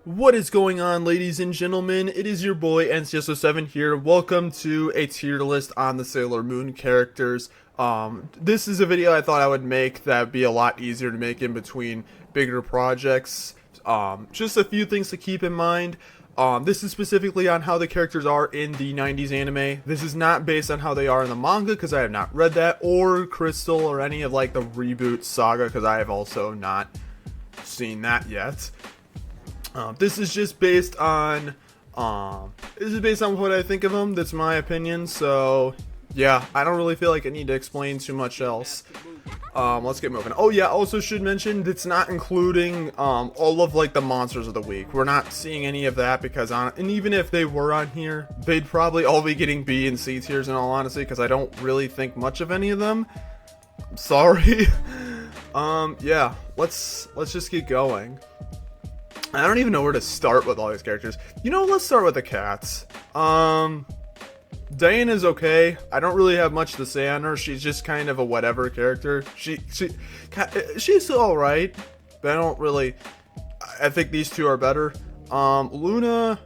What is going on, ladies and gentlemen? It is your boy NCSO7 here. Welcome to a tier list on the Sailor Moon characters. This is a video I thought I would make that would be a lot easier to make in between bigger projects. Just a few things to keep in mind. This is specifically on how the characters are in the 90s anime. This is not based on how they are in the manga because I have not read that, or Crystal, or any of like the reboot saga because I have also not seen that yet. This is just based on what I think of them. That's my opinion. So yeah, I don't really feel like I need to explain too much else. Let's get moving. Oh yeah, also should mention it's not including all of like the monsters of the week. We're not seeing any of that because and even if they were on here, they'd probably all be getting B and C tiers in all honesty because I don't really think much of any of them. I'm sorry. Yeah, let's just get going. I don't even know where to start with all these characters. You know, let's start with the cats. Diana's okay. I don't really have much to say on her. She's just kind of a whatever character. She's alright, but I don't really. I think these two are better. Luna.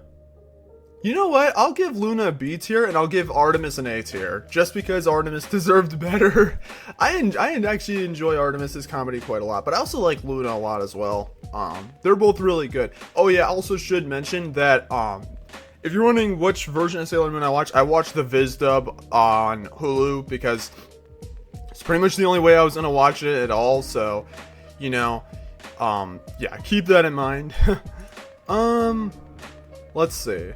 You know what? I'll give Luna a B tier and I'll give Artemis an A tier, just because Artemis deserved better. I actually enjoy Artemis's comedy quite a lot, but I also like Luna a lot as well. They're both really good. Oh yeah, I also should mention that if you're wondering which version of Sailor Moon I watched the Viz dub on Hulu because it's pretty much the only way I was gonna watch it at all. So, you know, yeah, keep that in mind. Let's see.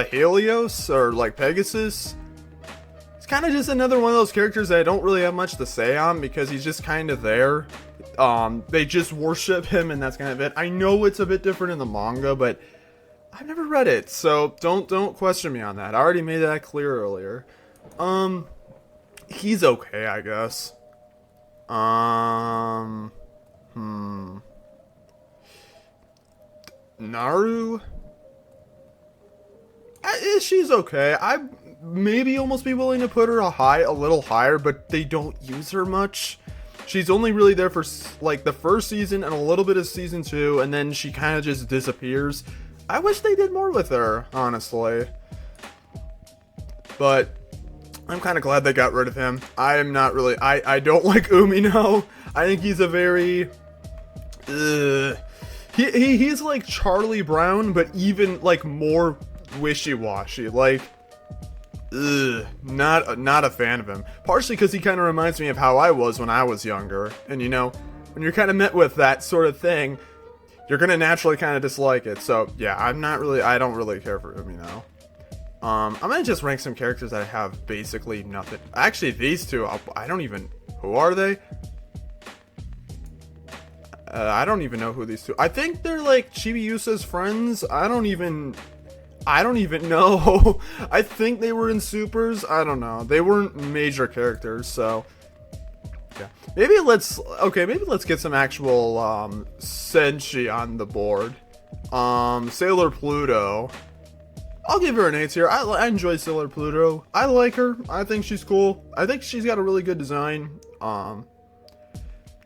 Helios, or like Pegasus, it's kind of just another one of those characters that I don't really have much to say on because he's just kind of there. They just worship him and that's kind of it. I know it's a bit different in the manga, but I've never read it, so don't question me on that. I already made that clear earlier. He's okay, I guess. Naru? She's okay. I maybe almost be willing to put her a little higher, but they don't use her much. She's only really there for like the first season and a little bit of season 2, and then she kind of just disappears. I wish they did more with her, honestly. But I'm kind of glad they got rid of him. I am not really. I don't like Umino. I think he's a very. He's like Charlie Brown, but even like more wishy-washy. Like, not a fan of him. Partially because he kind of reminds me of how I was when I was younger. And you know, when you're kind of met with that sort of thing, you're gonna naturally kind of dislike it. So yeah, I don't really care for Umino. I'm gonna just rank some characters that have basically nothing. Actually, these two, I don't even. Who are they? I don't even know who these two. I think they're like Chibiusa's friends. I don't even know. I think they were in Supers. I don't know. They weren't major characters, so yeah. Maybe let's get some actual Senshi on the board. Sailor Pluto. I'll give her an A tier. I enjoy Sailor Pluto. I like her. I think she's cool. I think she's got a really good design.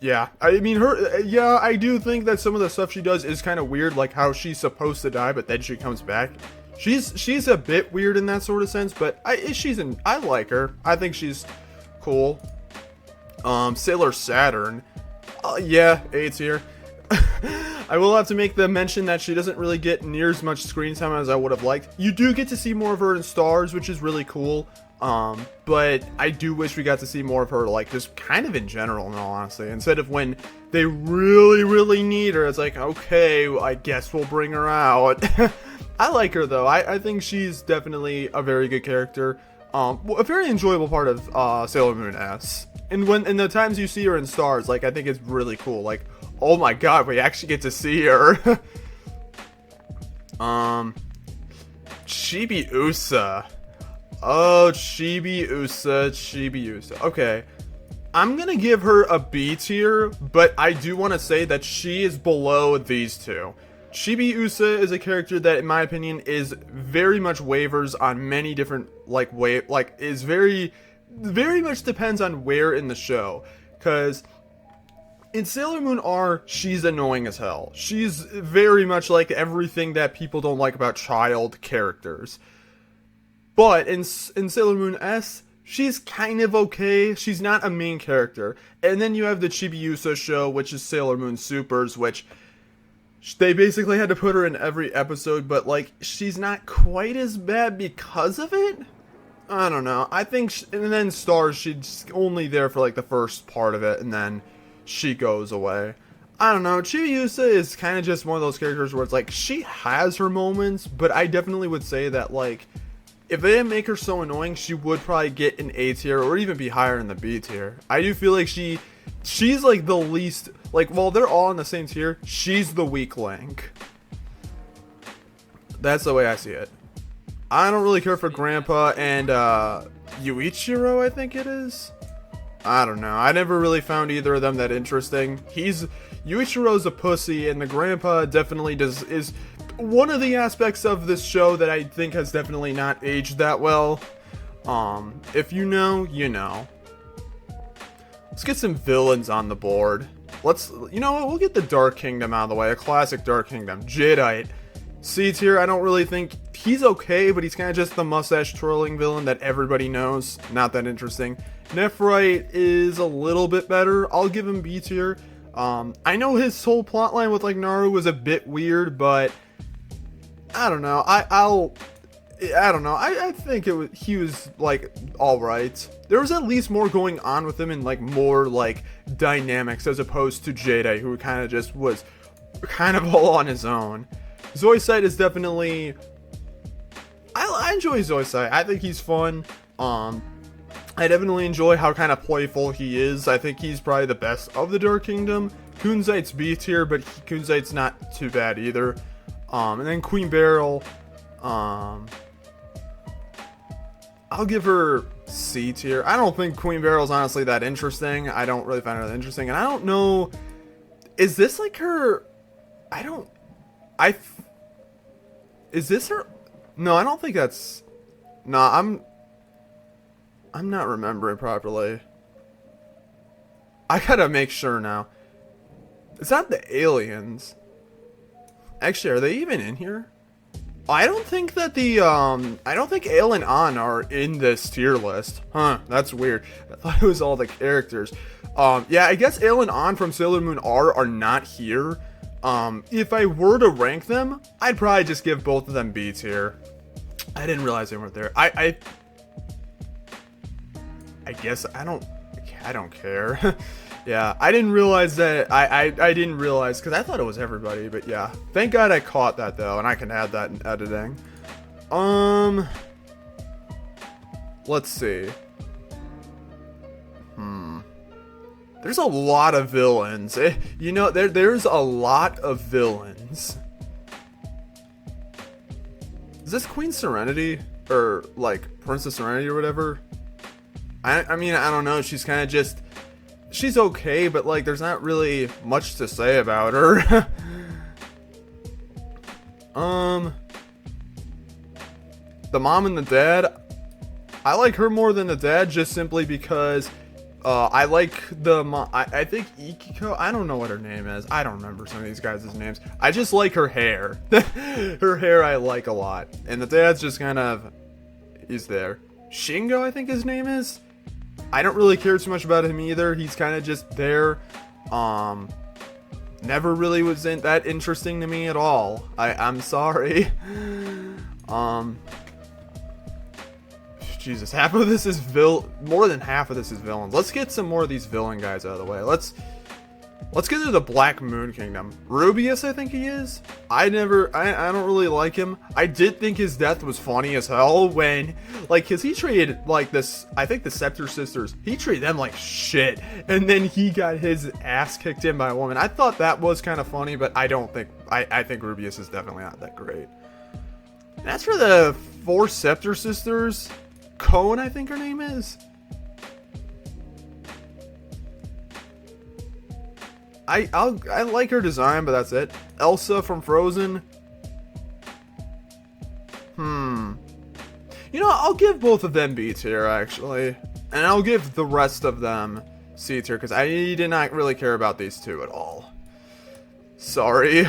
Yeah, I mean yeah, I do think that some of the stuff she does is kind of weird, like how she's supposed to die but then she comes back. She's a bit weird in that sort of sense, but I like her. I think she's cool. Sailor Saturn. Yeah, A tier. I will have to make the mention that she doesn't really get near as much screen time as I would have liked. You do get to see more of her in Stars, which is really cool. But I do wish we got to see more of her, like, just kind of in general, in all honesty. Instead of when they really, really need her, it's like, okay, I guess we'll bring her out. I like her, though. I think she's definitely a very good character. A very enjoyable part of Sailor Moon S. And in the times you see her in Stars, like, I think it's really cool. Like, oh my god, we actually get to see her. Chibiusa. Oh, Chibiusa. Okay. I'm gonna give her a B tier, but I do want to say that she is below these two. Chibiusa is a character that, in my opinion, is very much wavers on many different, is very much depends on where in the show. Because In Sailor Moon R, she's annoying as hell. She's very much like everything that people don't like about child characters. But in Sailor Moon S, she's kind of okay. She's not a main character. And then you have the Chibiusa show, which is Sailor Moon Supers, which they basically had to put her in every episode, but like she's not quite as bad because of it. I don't know. I think, and then Stars, she's only there for like the first part of it, and then she goes away. I don't know. Chibiusa is kind of just one of those characters where it's like she has her moments, but I definitely would say that like if they didn't make her so annoying, she would probably get an A tier or even be higher in the B tier. I do feel like she's like the least, like while they're all in the same tier, she's the weak link. That's the way I see it. I don't really care for Grandpa and Yuichiro, I think it is. I don't know. I never really found either of them that interesting. Yuichiro's a pussy, and the Grandpa definitely is one of the aspects of this show that I think has definitely not aged that well. If you know, you know. Let's get some villains on the board. You know what? We'll get the Dark Kingdom out of the way. A classic Dark Kingdom. Jadeite. C tier, I don't really think he's okay, but he's kind of just the mustache twirling villain that everybody knows. Not that interesting. Nephrite is a little bit better. I'll give him B tier. I know his whole plotline with like Naru was a bit weird, but I don't know. I don't know. I think he was like all right. There was at least more going on with him and like more like dynamics as opposed to Jade, who kind of just was kind of all on his own. Zoisite is definitely. I enjoy Zoisite. I think he's fun. I definitely enjoy how kind of playful he is. I think he's probably the best of the Dark Kingdom. Kunzite's B tier, but Kunzite's not too bad either. And then Queen Beryl, I'll give her C tier. I don't think Queen Beryl's honestly that interesting. I don't really find her that interesting. And I don't know, is this like her, is this her? No, I don't think that's, no, I'm not remembering properly. I gotta make sure now. It's not the aliens. Actually, are they even in here? I don't think that I don't think Ale and An are in this tier list. Huh, that's weird. I thought it was all the characters. Yeah, I guess Ale and An from Sailor Moon R are not here. If I were to rank them, I'd probably just give both of them B tier. I didn't realize they weren't there. I guess I don't care. Yeah, I didn't realize that. I didn't realize because I thought it was everybody, but yeah. Thank God I caught that though, and I can add that in editing. Let's see. There's a lot of villains. You know, there's a lot of villains. Is this Queen Serenity or like Princess Serenity or whatever? I mean, I don't know. She's kind of just. She's okay, but like there's not really much to say about her. The mom and the dad, I like her more than the dad just simply because I like the mom. I think Ikiko, I don't know what her name is. I don't remember some of these guys' names. I just like her hair. Her hair I like a lot. And the dad's just kind of, he's there. Shingo, I think his name is. I don't really care too much about him either. He's kind of just there. Never really was that interesting to me at all. I'm sorry. Jesus, half of this is more than half of this is villains. Let's get some more of these villain guys out of the way. Let's get to the Black Moon Kingdom. Rubius, I think he is. I don't really like him. I did think his death was funny as hell when, like, cause he treated like this, I think the Scepter Sisters, he treated them like shit. And then he got his ass kicked in by a woman. I thought that was kind of funny, but I think Rubius is definitely not that great. And as for the 4 Scepter Sisters, Cohen, I think her name is. I like her design, but that's it. Elsa from Frozen. You know, I'll give both of them B tier, actually. And I'll give the rest of them C tier because I did not really care about these two at all. Sorry.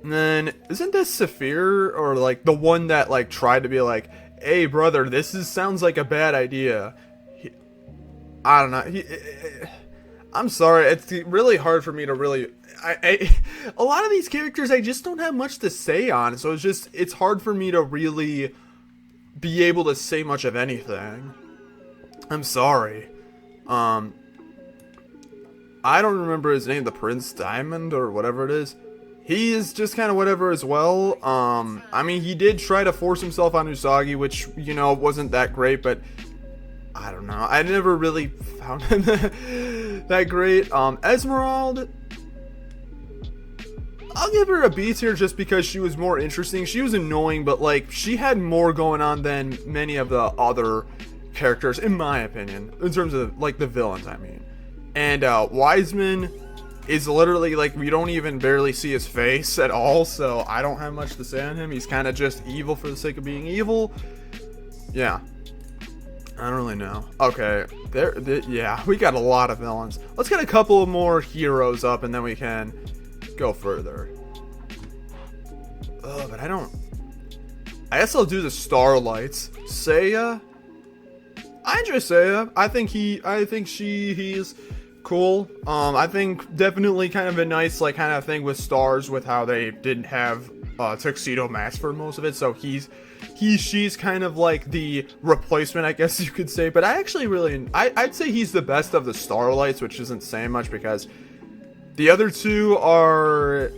And then, isn't this Saphir, or like the one that like tried to be like, hey brother, sounds like a bad idea. I don't know. I'm sorry, it's really hard for me to really, a lot of these characters I just don't have much to say on, so it's hard for me to really be able to say much of anything. I'm sorry. I don't remember his name, the Prince Diamond or whatever it is. He is just kind of whatever as well. I mean, he did try to force himself on Usagi, which, you know, wasn't that great, but I don't know. I never really found him that great. Esmeralda, I'll give her a B tier just because she was more interesting. She was annoying, but like she had more going on than many of the other characters, in my opinion, in terms of like the villains, I mean. And Wiseman is literally like, we don't even barely see his face at all, so I don't have much to say on him. He's kind of just evil for the sake of being evil. Yeah, I don't really know. Okay, yeah, we got a lot of villains. Let's get a couple more heroes up and then we can go further. But I guess I'll do the Starlights. Seiya, I enjoy Seiya. I think he's cool. I think definitely kind of a nice like kind of thing with stars, with how they didn't have Tuxedo Mask for most of it, so she's kind of like the replacement, I guess you could say. But I actually really, I'd say he's the best of the Starlights, which isn't saying much because the other two are,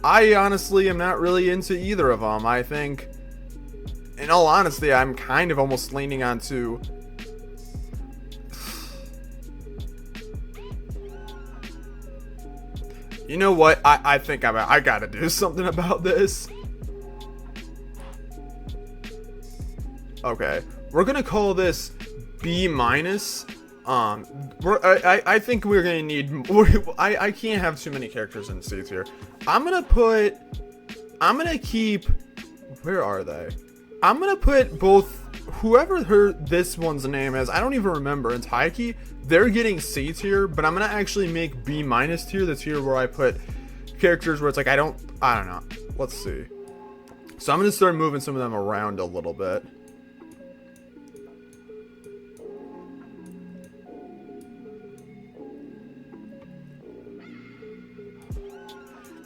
I honestly am not really into either of them. I think, in all honesty, I'm kind of almost leaning onto, you know what? I think I gotta do something about this. Okay, we're gonna call this B minus. I think we're gonna need. I can't have too many characters in C tier. I'm gonna keep. Where are they? I'm gonna put both. Whoever this one's name is, I don't even remember. And Taiki, they're getting C tier, but I'm gonna actually make B minus tier the tier where I put characters where it's like I don't know. Let's see. So I'm gonna start moving some of them around a little bit.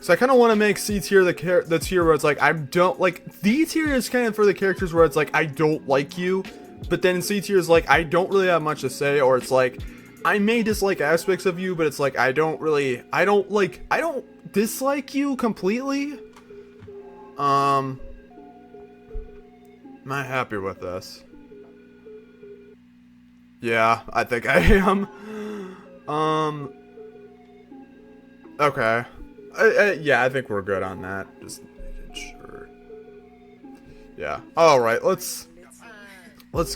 So I kind of want to make C tier the tier where it's like I don't like. D tier is kind of for the characters where it's like I don't like you, but then C tier is like I don't really have much to say, or it's like I may dislike aspects of you, but it's like I don't dislike you completely. Am I happy with this? Yeah, I think I am. Okay. Yeah, I think we're good on that. Just making sure. Yeah. All right. Let's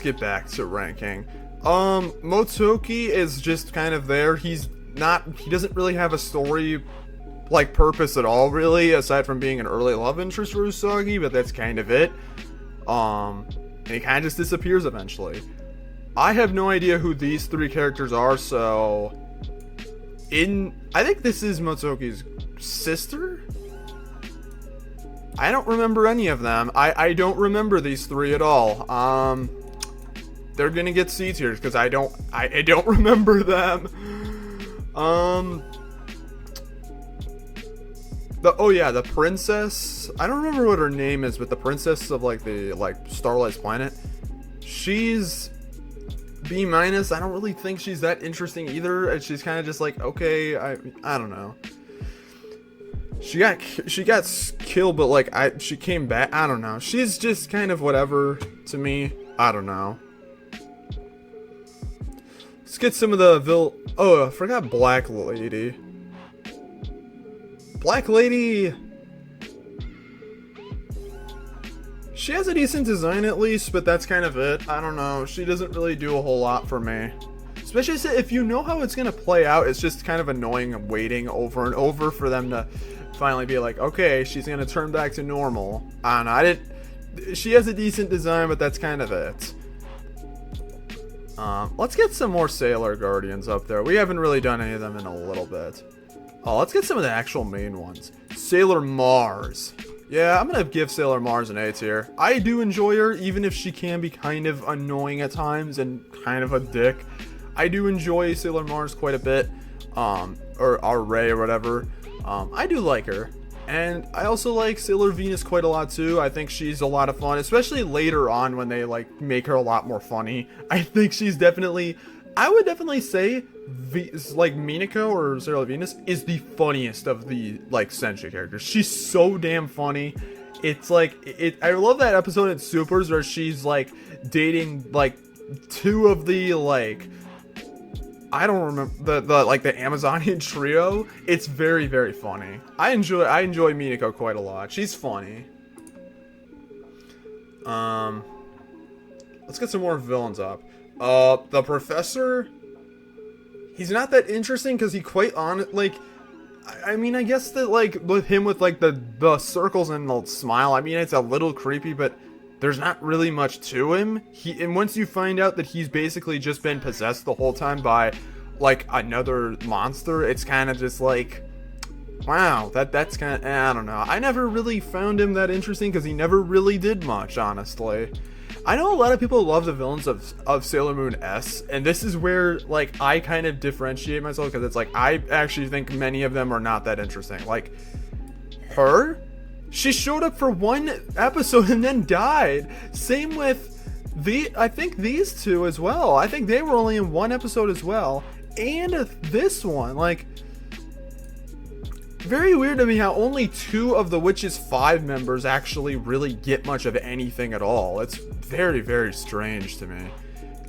get back to ranking. Motoki is just kind of there. He doesn't really have a story like purpose at all, really, aside from being an early love interest for Usagi, but that's kind of it. And he kind of just disappears eventually. I have no idea who these three characters are, so I think this is Motoki's sister? I don't remember any of them. I don't remember these three at all. They're gonna get C tiers because I don't remember them. The princess. I don't remember what her name is, but the princess of like the Starlights planet. She's B minus. I don't really think she's that interesting either. She's kind of just like, okay, I don't know. She got killed, but like she came back. I don't know. She's just kind of whatever to me. I don't know. Let's get some of the Oh, I forgot Black Lady. Black Lady. She has a decent design at least, but that's kind of it. I don't know. She doesn't really do a whole lot for me. Especially if you know how it's gonna play out, it's just kind of annoying waiting over and over for them to finally be like, okay, she's gonna turn back to normal. I don't know. She has a decent design, but that's kind of it. Let's get some more Sailor Guardians up there. We haven't really done any of them in a little bit. Oh, let's get some of the actual main ones. Sailor Mars. Yeah, I'm gonna give Sailor Mars an A tier. I do enjoy her, even if she can be kind of annoying at times and kind of a dick. I do enjoy Sailor Mars quite a bit. Or Ray or whatever. I do like her. And I also like Sailor Venus quite a lot too. I think she's a lot of fun, especially later on when they like make her a lot more funny. I think she's definitely, I would definitely say like Minako or Sailor Venus is the funniest of the like Senshi characters. She's so damn funny. It's like I love that episode in Supers where she's like dating like two of the like, I don't remember the Amazonian trio. It's very, very funny. I enjoy Minako quite a lot. She's funny. Let's get some more villains up. The professor, he's not that interesting because he quite like, I mean, I guess that like with him with like the circles and the smile, I mean, it's a little creepy, but there's not really much to him. And once you find out that he's basically just been possessed the whole time by like another monster, it's kind of just like, wow, that's kind of, I don't know. I never really found him that interesting because he never really did much, honestly. I know a lot of people love the villains of Sailor Moon S, and this is where like I kind of differentiate myself, because it's like I actually think many of them are not that interesting. Like her, she showed up for one episode and then died. Same with I think these two as well. I think they were only in one episode as well. And this one, like, very weird to me how only 2 of the Witch's 5 members actually really get much of anything at all. It's very, very strange to me.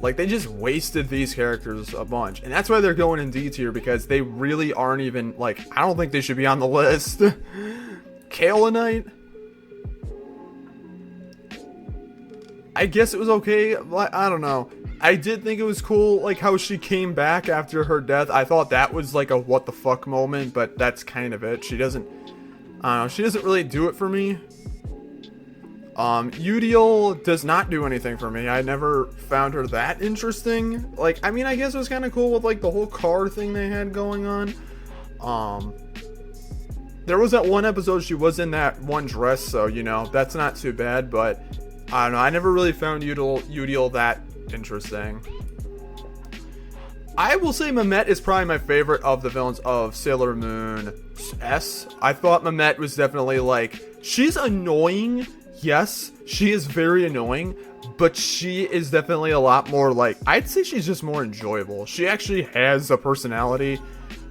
Like, they just wasted these characters a bunch. And that's why they're going in D tier, because they really aren't even, like, I don't think they should be on the list. Kaolinite? I guess it was okay. I don't know. I did think it was cool, like, how she came back after her death. I thought that was, like, a what the fuck moment, but that's kind of it. She doesn't, I don't know, she doesn't really do it for me. Udiel does not do anything for me. I never found her that interesting. Like, I mean, I guess it was kind of cool with, like, the whole car thing they had going on. There was that one episode she was in that one dress, so, you know, that's not too bad, but I don't know. I never really found Udiel that interesting. I will say Mehmet is probably my favorite of the villains of Sailor Moon S. I thought Mehmet was definitely like, she's annoying. Yes, she is very annoying, but she is definitely a lot more like, I'd say she's just more enjoyable. She actually has a personality,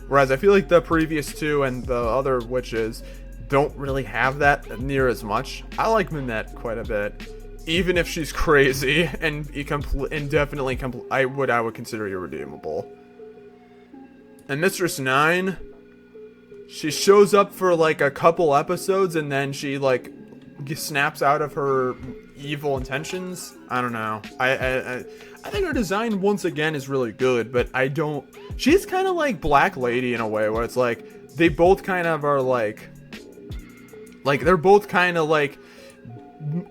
whereas I feel like the previous 2 and the other witches don't really have that near as much. I like Mehmet quite a bit. Even if she's crazy and definitely I would consider irredeemable. And Mistress 9, she shows up for like a couple episodes and then she like snaps out of her evil intentions. I don't know. I think her design once again is really good, but I don't. She's kind of like Black Lady in a way where it's like they both kind of are like they're both kind of like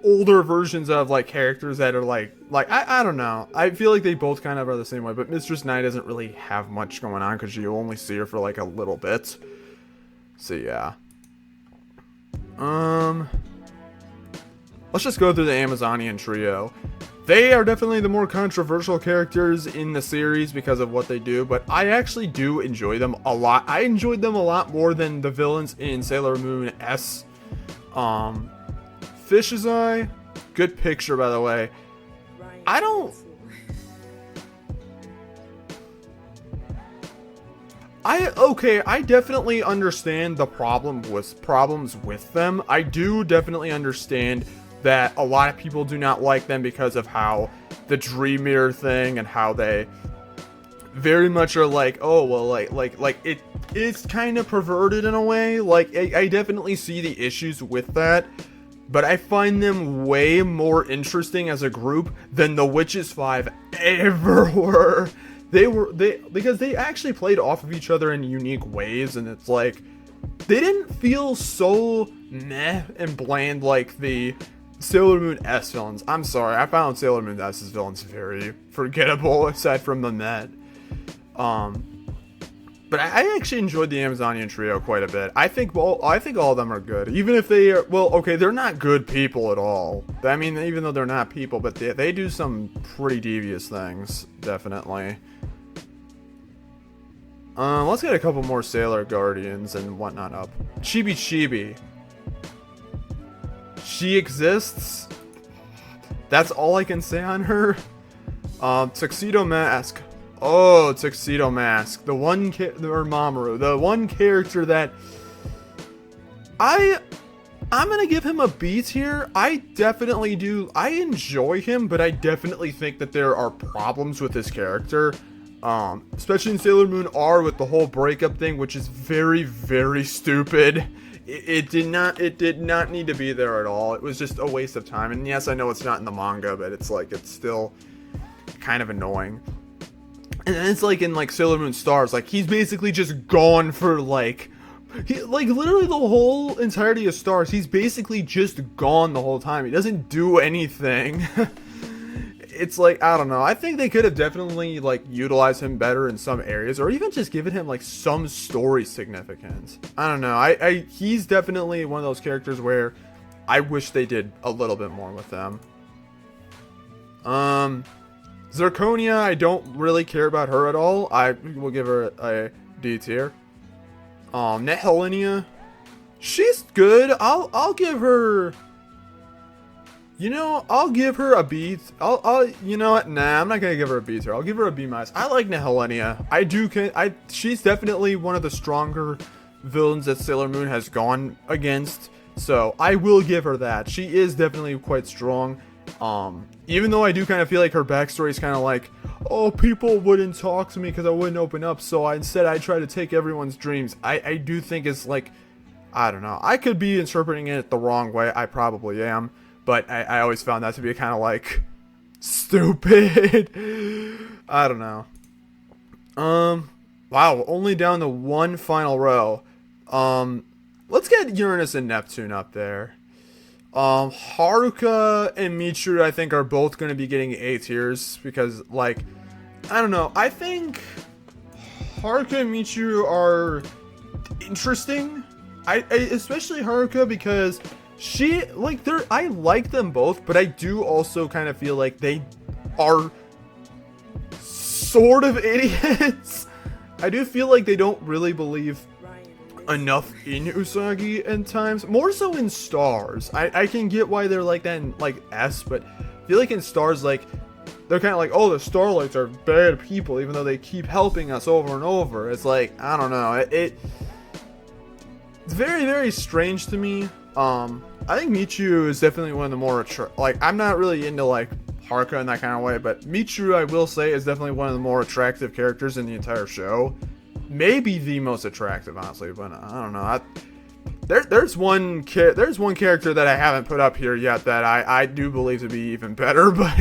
older versions of like characters that are like I don't know. I feel like they both kind of are the same way, but Mistress 9 doesn't really have much going on because you only see her for like a little bit. So yeah. Let's just go through the Amazonian trio. They are definitely the more controversial characters in the series because of what they do, but I actually do enjoy them a lot. I enjoyed them a lot more than the villains in Sailor Moon S. Fish's Eye, good picture by the way. I definitely understand the problems with them. I do definitely understand that a lot of people do not like them because of how the dream mirror thing and how they very much are like, oh well, like it is kind of perverted in a way. Like I definitely see the issues with that. But I find them way more interesting as a group than the Witches 5 ever were. Because they actually played off of each other in unique ways, and it's like they didn't feel so meh and bland like the Sailor Moon S villains. I'm sorry, I found Sailor Moon S's villains very forgettable, aside from the Met. But I actually enjoyed the Amazonian trio quite a bit. I think all of them are good, even if they are, well, okay, they're not good people at all. I mean, even though they're not people, but they do some pretty devious things, definitely. Let's get a couple more Sailor Guardians and whatnot up. Chibi Chibi. She exists. That's all I can say on her. Tuxedo Mask. Oh, Tuxedo Mask. The one or Mamoru. The one character that I'm gonna give him a B tier. I definitely do. I enjoy him, but I definitely think that there are problems with his character. Especially in Sailor Moon R with the whole breakup thing, which is very, very stupid. It did not need to be there at all. It was just a waste of time. And yes, I know it's not in the manga, but it's like, it's still kind of annoying. And then it's like in like Sailor Moon Stars, like he's basically just gone for like literally the whole entirety of Stars. He's basically just gone the whole time. He doesn't do anything. It's like, I don't know. I think they could have definitely like utilized him better in some areas, or even just given him like some story significance. I don't know. He's definitely one of those characters where I wish they did a little bit more with them. Zirconia, I don't really care about her at all. I will give her a D tier. Nehelinia, she's good. I'll give her. You know, I'll give her a B. You know what? Nah, I'm not gonna give her a B tier. I'll give her a B minus. I like Nehelinia. She's definitely one of the stronger villains that Sailor Moon has gone against. So I will give her that. She is definitely quite strong. Even though I do kind of feel like her backstory is kind of like, oh, people wouldn't talk to me because I wouldn't open up, so instead I try to take everyone's dreams. I do think it's like, I don't know. I could be interpreting it the wrong way. I probably am. But I always found that to be kind of like stupid. I don't know. Wow, only down to one final row. Let's get Uranus and Neptune up there. Haruka and Michiru, I think, are both going to be getting A tiers because, like, I don't know. I think Haruka and Michiru are interesting. I especially Haruka because she, like, I like them both, but I do also kind of feel like they are sort of idiots. I do feel like they don't really believe enough in Usagi at times, more so in Stars. I can get why they're like that in like S, but I feel like in Stars, like, they're kind of like, oh, the Starlights are bad people, even though they keep helping us over and over. It's like, I don't know, it's very, very strange to me. I think Michiru is definitely one of the more like, I'm not really into like Haruka in that kind of way, but Michiru, I will say, is definitely one of the more attractive characters in the entire show. Maybe the most attractive, honestly, but I don't know. There's one character that I haven't put up here yet that I do believe to be even better, but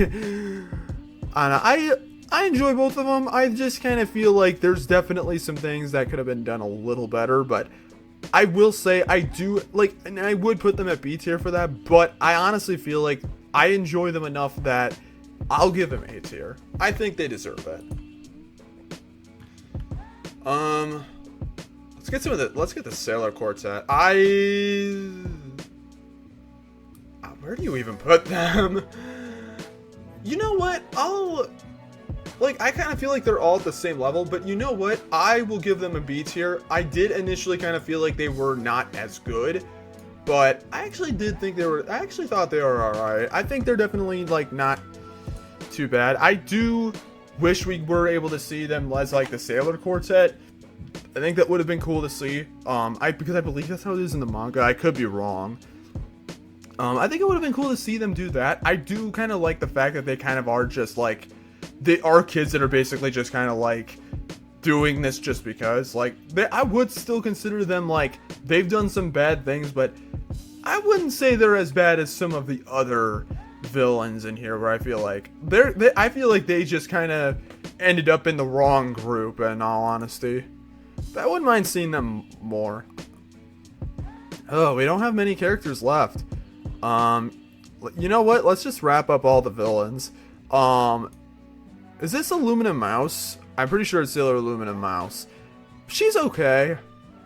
I enjoy both of them. I just kind of feel like there's definitely some things that could have been done a little better, but I will say I do like, and I would put them at B tier for that, but I honestly feel like I enjoy them enough that I'll give them A tier. I think they deserve it. Let's get the Sailor Quartet. Where do you even put them? You know what? I kind of feel like they're all at the same level, but you know what? I will give them a B tier. I did initially kind of feel like they were not as good, but I actually thought they were alright. I think they're definitely, like, not too bad. I do wish we were able to see them as, like, the Sailor Quartet. I think that would have been cool to see. Because I believe that's how it is in the manga. I could be wrong. I think it would have been cool to see them do that. I do kind of like the fact that they kind of are just like, they are kids that are basically just kind of like doing this just because. Like, I would still consider them, like, they've done some bad things, but I wouldn't say they're as bad as some of the other villains in here, where I feel like I feel like they just kind of ended up in the wrong group, in all honesty. But I wouldn't mind seeing them more. Oh, we don't have many characters left. You know what? Let's just wrap up all the villains. Is this Aluminum Mouse? I'm pretty sure it's Sailor Aluminum Mouse. She's okay.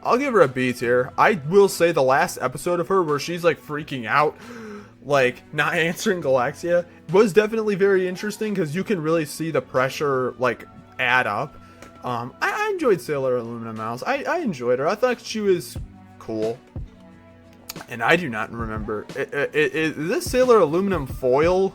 I'll give her a B tier. I will say the last episode of her where she's like freaking out, like not answering Galaxia, was definitely very interesting because you can really see the pressure like add up. I enjoyed Sailor Aluminum Mouse. I enjoyed her. I thought she was cool. And I do not remember. Is this Sailor Aluminum Foil?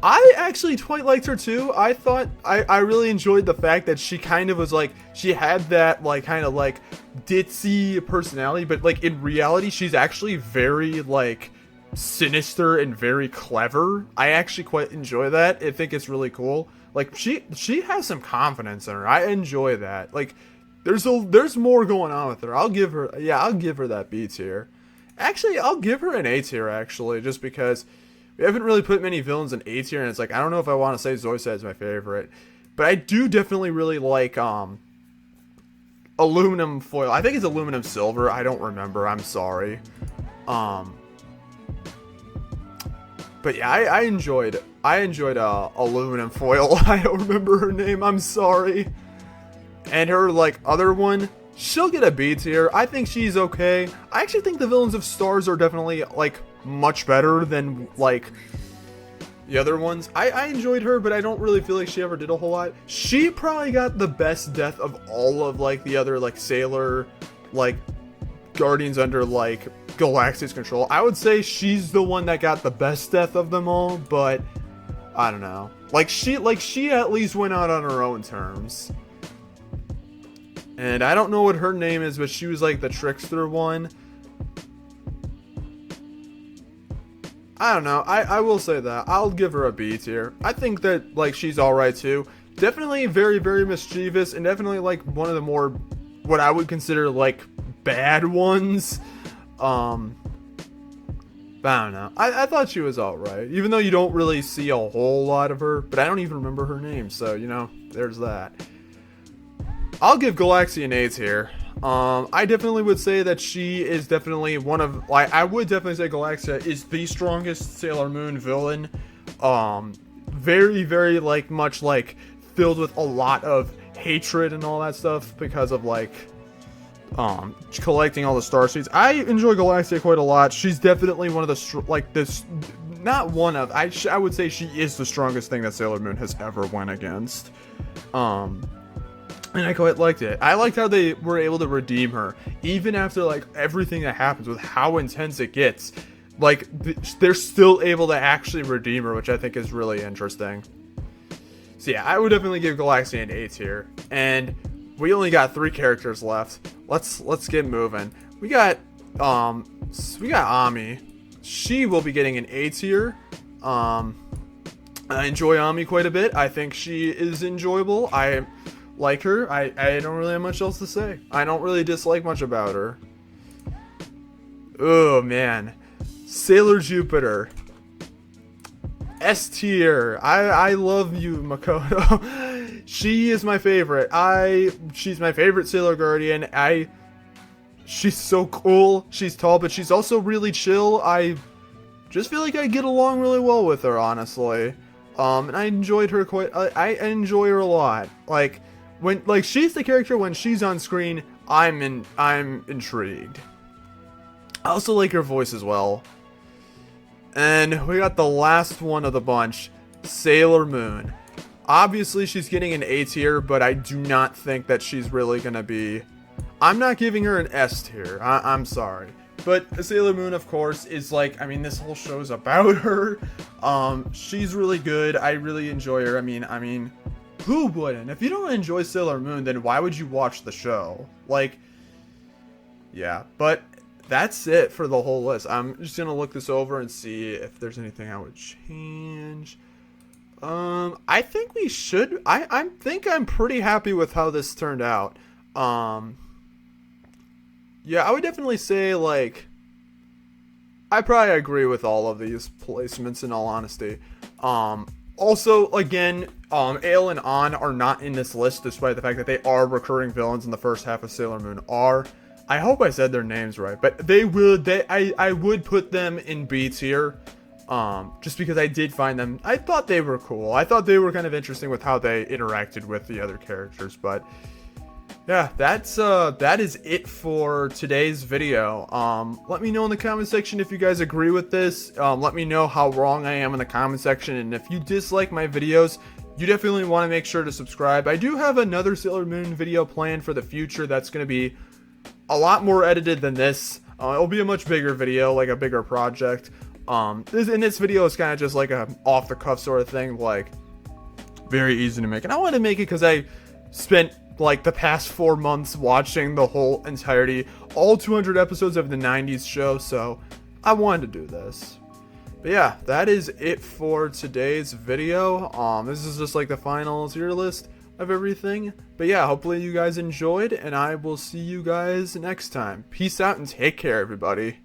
I actually quite liked her too. I thought I really enjoyed the fact that she kind of was like, she had that like kind of like ditzy personality, but like in reality she's actually very like sinister and very clever. I actually quite enjoy that. I think it's really cool. Like she has some confidence in her. I enjoy that. Like there's more going on with her. I'll give her that B tier. Actually, I'll give her an A tier actually, just because we haven't really put many villains in A tier, and it's like I don't know if I want to say Zoisite is my favorite, but I do definitely really like Aluminum Foil. I think it's Aluminum Silver. I don't remember. I'm sorry. But yeah, I enjoyed Aluminum Foil. I don't remember her name. I'm sorry. And her like other one, she'll get a B tier. I think she's okay. I actually think the villains of Stars are definitely like much better than like the other ones. I enjoyed her, but I don't really feel like she ever did a whole lot. She probably got the best death of all of like the other like Sailor like Guardians under like Galaxia's control. I would say she's the one that got the best death of them all, but I don't know. Like she at least went out on her own terms. And I don't know what her name is, but she was like the trickster one. I don't know. I will say that. I'll give her a B tier. I think that like she's alright too. Definitely very, very mischievous, and definitely like one of the more what I would consider like bad ones. But I don't know. I thought she was alright. Even though you don't really see a whole lot of her, but I don't even remember her name, so you know, there's that. I'll give Galaxia an A tier. I definitely would say that she is definitely one of, like, I would definitely say Galaxia is the strongest Sailor Moon villain. Very, very, like, much, like, filled with a lot of hatred and all that stuff because of, like, collecting all the star seeds. I enjoy Galaxia quite a lot. She's definitely one of the, like, this, not one of, I would say she is the strongest thing that Sailor Moon has ever went against. And I quite liked it. I liked how they were able to redeem her. Even after, like, everything that happens with how intense it gets. Like, they're still able to actually redeem her, which I think is really interesting. So yeah, I would definitely give Galaxia an A tier. And we only got 3 characters left. Let's get moving. We got Ami. She will be getting an A tier. I enjoy Ami quite a bit. I think she is enjoyable. I like her. I don't really have much else to say. I don't really dislike much about her. Oh man, Sailor Jupiter, S tier. I love you, Makoto. She is my favorite. She's my favorite Sailor Guardian. She's so cool. She's tall, but she's also really chill. I just feel like I get along really well with her, honestly. And I enjoyed her quite. I enjoy her a lot. Like, she's the character when she's on screen, I'm intrigued. I also like her voice as well. And we got the last one of the bunch, Sailor Moon. Obviously, she's getting an A tier, but I do not think that she's really gonna be. I'm not giving her an S tier. I'm sorry. But Sailor Moon, of course, is like, I mean, this whole show is about her. She's really good. I really enjoy her. I mean, who wouldn't? If you don't enjoy Sailor Moon, then why would you watch the show? Like, yeah. But that's it for the whole list. I'm just gonna look this over and see if there's anything I would change. I think we should. I think I'm pretty happy with how this turned out. Yeah, I would definitely say, like, I probably agree with all of these placements, in all honesty. Also, again, Ale and An are not in this list, despite the fact that they are recurring villains in the first half of Sailor Moon are. I hope I said their names right, but I would put them in B tier. just because I did find them, I thought they were cool. I thought they were kind of interesting with how they interacted with the other characters. But yeah, that is it for today's video. Let me know in the comment section if you guys agree with this. Let me know how wrong I am in the comment section, and if you dislike my videos, you definitely want to make sure to subscribe. I do have another Sailor Moon video planned for the future that's going to be a lot more edited than this. It'll be a much bigger video, like a bigger project. This video is kind of just like a off the cuff sort of thing, like very easy to make. And I want to make it because I spent like the past 4 months watching the whole entirety, all 200 episodes of the 90s show, so I wanted to do this. But yeah, that is it for today's video. This is just like the final tier list of everything. But yeah, hopefully you guys enjoyed, and I will see you guys next time. Peace out and take care, everybody.